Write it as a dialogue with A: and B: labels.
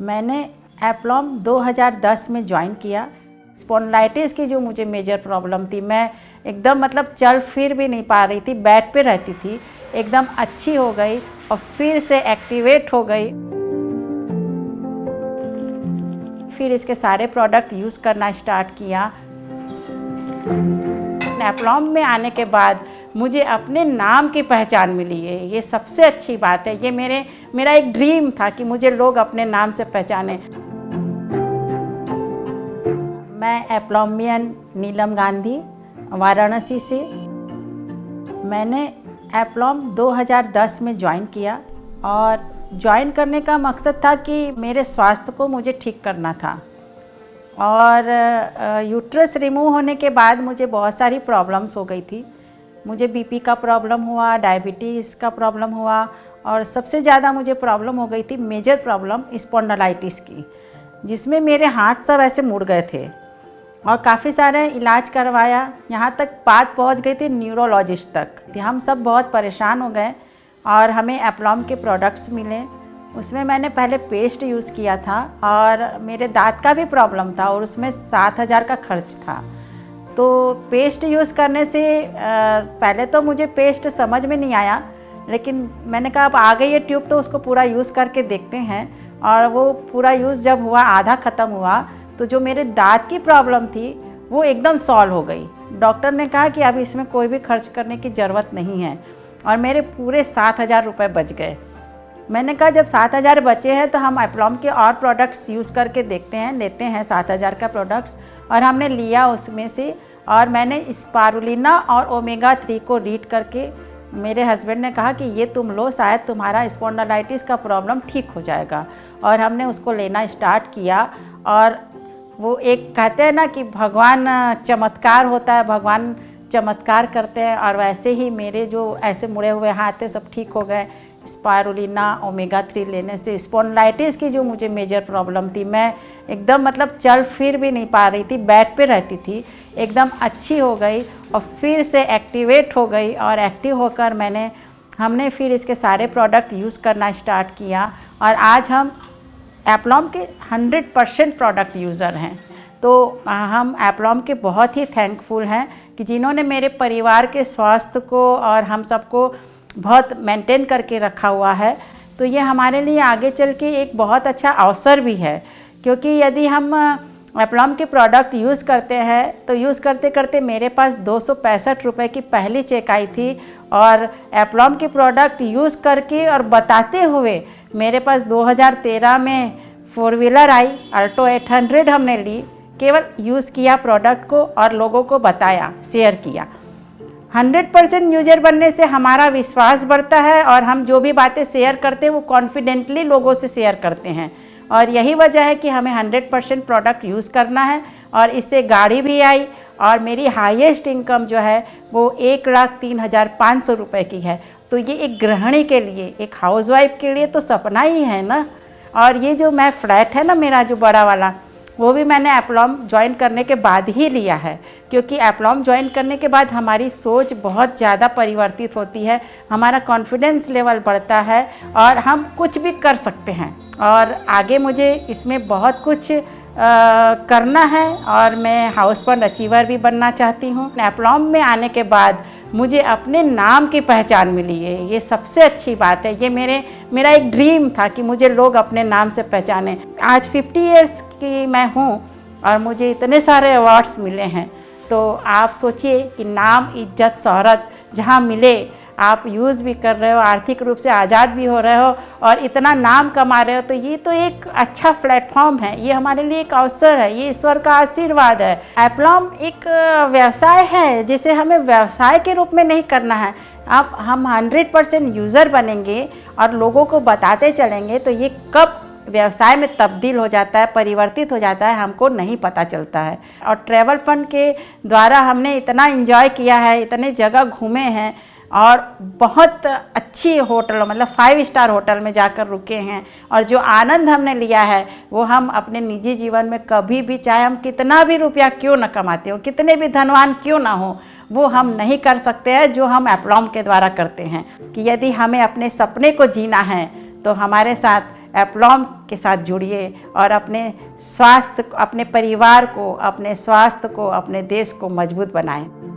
A: मैंने एप्लॉम 2010 में ज्वाइन किया। स्पॉन्डिलाइटिस की जो मुझे मेजर प्रॉब्लम थी, मैं एकदम मतलब चल फिर भी नहीं पा रही थी, बेड पे रहती थी, एकदम अच्छी हो गई और फिर से एक्टिवेट हो गई। फिर इसके सारे प्रोडक्ट यूज़ करना स्टार्ट किया। एप्लॉम में आने के बाद मुझे अपने नाम की पहचान मिली है, ये सबसे अच्छी बात है। ये मेरा एक ड्रीम था कि मुझे लोग अपने नाम से पहचाने। मैं एप्लॉमियन नीलम गांधी, वाराणसी से। मैंने एप्लॉम 2010 में ज्वाइन किया और ज्वाइन करने का मकसद था कि मेरे स्वास्थ्य को मुझे ठीक करना था। और यूट्रस रिमूव होने के बाद मुझे बहुत सारी प्रॉब्लम्स हो गई थी। मुझे बीपी का प्रॉब्लम हुआ, डायबिटीज़ का प्रॉब्लम हुआ और सबसे ज़्यादा मुझे प्रॉब्लम हो गई थी, मेजर प्रॉब्लम स्पॉन्डिलाइटिस की, जिसमें मेरे हाथ सब ऐसे मुड़ गए थे और काफ़ी सारे इलाज करवाया। यहाँ तक बात पहुँच गई थी न्यूरोलॉजिस्ट तक। हम सब बहुत परेशान हो गए और हमें एप्लॉम के प्रोडक्ट्स मिले। उसमें मैंने पहले पेस्ट यूज़ किया था और मेरे दांत का भी प्रॉब्लम था और उसमें 7,000 का खर्च था। तो पेस्ट यूज़ करने से पहले तो मुझे पेस्ट समझ में नहीं आया, लेकिन मैंने कहा अब आ गई है ट्यूब तो उसको पूरा यूज़ करके देखते हैं। और वो पूरा यूज़ जब हुआ, आधा ख़त्म हुआ, तो जो मेरे दांत की प्रॉब्लम थी वो एकदम सॉल्व हो गई। डॉक्टर ने कहा कि अब इसमें कोई भी खर्च करने की ज़रूरत नहीं है और मेरे पूरे 7,000 रुपये बच गए। मैंने कहा जब 7,000 बचे हैं तो हम एप्लॉम के और प्रोडक्ट्स यूज़ करके देखते हैं, लेते हैं 7,000 का प्रोडक्ट्स। और हमने लिया उसमें से, और मैंने स्पारुलिना और ओमेगा 3 को रीड करके मेरे हस्बैंड ने कहा कि ये तुम लो, शायद तुम्हारा स्पॉन्डिलाइटिस का प्रॉब्लम ठीक हो जाएगा। और हमने उसको लेना स्टार्ट किया। और वो एक कहते हैं ना कि भगवान चमत्कार होता है, भगवान चमत्कार करते हैं, और वैसे ही मेरे जो ऐसे मुड़े हुए हाथ थे सब ठीक हो गए स्पारुलिना ओमेगा 3 लेने से। स्पॉन्डिलाइटिस की जो मुझे मेजर प्रॉब्लम थी, मैं एकदम मतलब चल फिर भी नहीं पा रही थी, बेड पे रहती थी, एकदम अच्छी हो गई और फिर से एक्टिवेट हो गई। और एक्टिव होकर हमने फिर इसके सारे प्रोडक्ट यूज़ करना स्टार्ट किया और आज हम एप्लॉम के 100% प्रोडक्ट यूज़र हैं। तो हम एप्लॉम के बहुत ही थैंकफुल हैं कि जिन्होंने मेरे परिवार के स्वास्थ्य को और हम सबको बहुत मेंटेन करके रखा हुआ है। तो ये हमारे लिए आगे चल के एक बहुत अच्छा अवसर भी है, क्योंकि यदि हम एप्लॉम के प्रोडक्ट यूज़ करते हैं तो यूज़ करते करते मेरे पास 265 रुपये की पहली चेक आई थी। और एप्लॉम के प्रोडक्ट यूज़ करके और बताते हुए मेरे पास 2013 में 4 व्हीलर आई, अल्टो 800 हमने ली। केवल यूज़ किया प्रोडक्ट को और लोगों को बताया, शेयर किया। 100% यूजर बनने से हमारा विश्वास बढ़ता है और हम जो भी बातें शेयर करते हैं वो कॉन्फिडेंटली लोगों से शेयर करते हैं। और यही वजह है कि हमें 100% प्रोडक्ट यूज़ करना है। और इससे गाड़ी भी आई और मेरी हाईएस्ट इनकम जो है वो 1,03,500 रुपये की है। तो ये एक गृहिणी के लिए, एक हाउसवाइफ के लिए तो सपना ही है ना। और ये जो मैं फ्लैट है ना मेरा जो बड़ा वाला, वो भी मैंने एप्लॉम ज्वाइन करने के बाद ही लिया है, क्योंकि एप्लॉम ज्वाइन करने के बाद हमारी सोच बहुत ज़्यादा परिवर्तित होती है, हमारा कॉन्फिडेंस लेवल बढ़ता है और हम कुछ भी कर सकते हैं। और आगे मुझे इसमें बहुत कुछ करना है और मैं हाउस फंड अचीवर भी बनना चाहती हूँ। एप्लॉम में आने के बाद मुझे अपने नाम की पहचान मिली है, ये सबसे अच्छी बात है। ये मेरा एक ड्रीम था कि मुझे लोग अपने नाम से पहचाने। आज 50 इयर्स की मैं हूँ और मुझे इतने सारे अवार्ड्स मिले हैं। तो आप सोचिए कि नाम, इज्जत, शोहरत जहाँ मिले, आप यूज़ भी कर रहे हो, आर्थिक रूप से आज़ाद भी हो रहे हो और इतना नाम कमा रहे हो, तो ये तो एक अच्छा प्लेटफॉर्म है। ये हमारे लिए एक अवसर है, ये ईश्वर का आशीर्वाद है। एप्लॉम एक व्यवसाय है जिसे हमें व्यवसाय के रूप में नहीं करना है। अब हम 100% यूज़र बनेंगे और लोगों को बताते चलेंगे तो ये कब व्यवसाय में तब्दील हो जाता है, परिवर्तित हो जाता है, हमको नहीं पता चलता है। और ट्रैवल फंड के द्वारा हमने इतना एंजॉय किया है, इतने जगह घूमे हैं और बहुत अच्छी होटल, मतलब 5 स्टार होटल में जाकर रुके हैं। और जो आनंद हमने लिया है वो हम अपने निजी जीवन में कभी भी, चाहे हम कितना भी रुपया क्यों ना कमाते हो, कितने भी धनवान क्यों ना हो, वो हम नहीं कर सकते हैं जो हम एप्लॉम के द्वारा करते हैं। कि यदि हमें अपने सपने को जीना है तो हमारे साथ एप्लॉम के साथ जुड़िए और अपने स्वास्थ्य, अपने परिवार को, अपने स्वास्थ्य को, अपने देश को मजबूत बनाएं।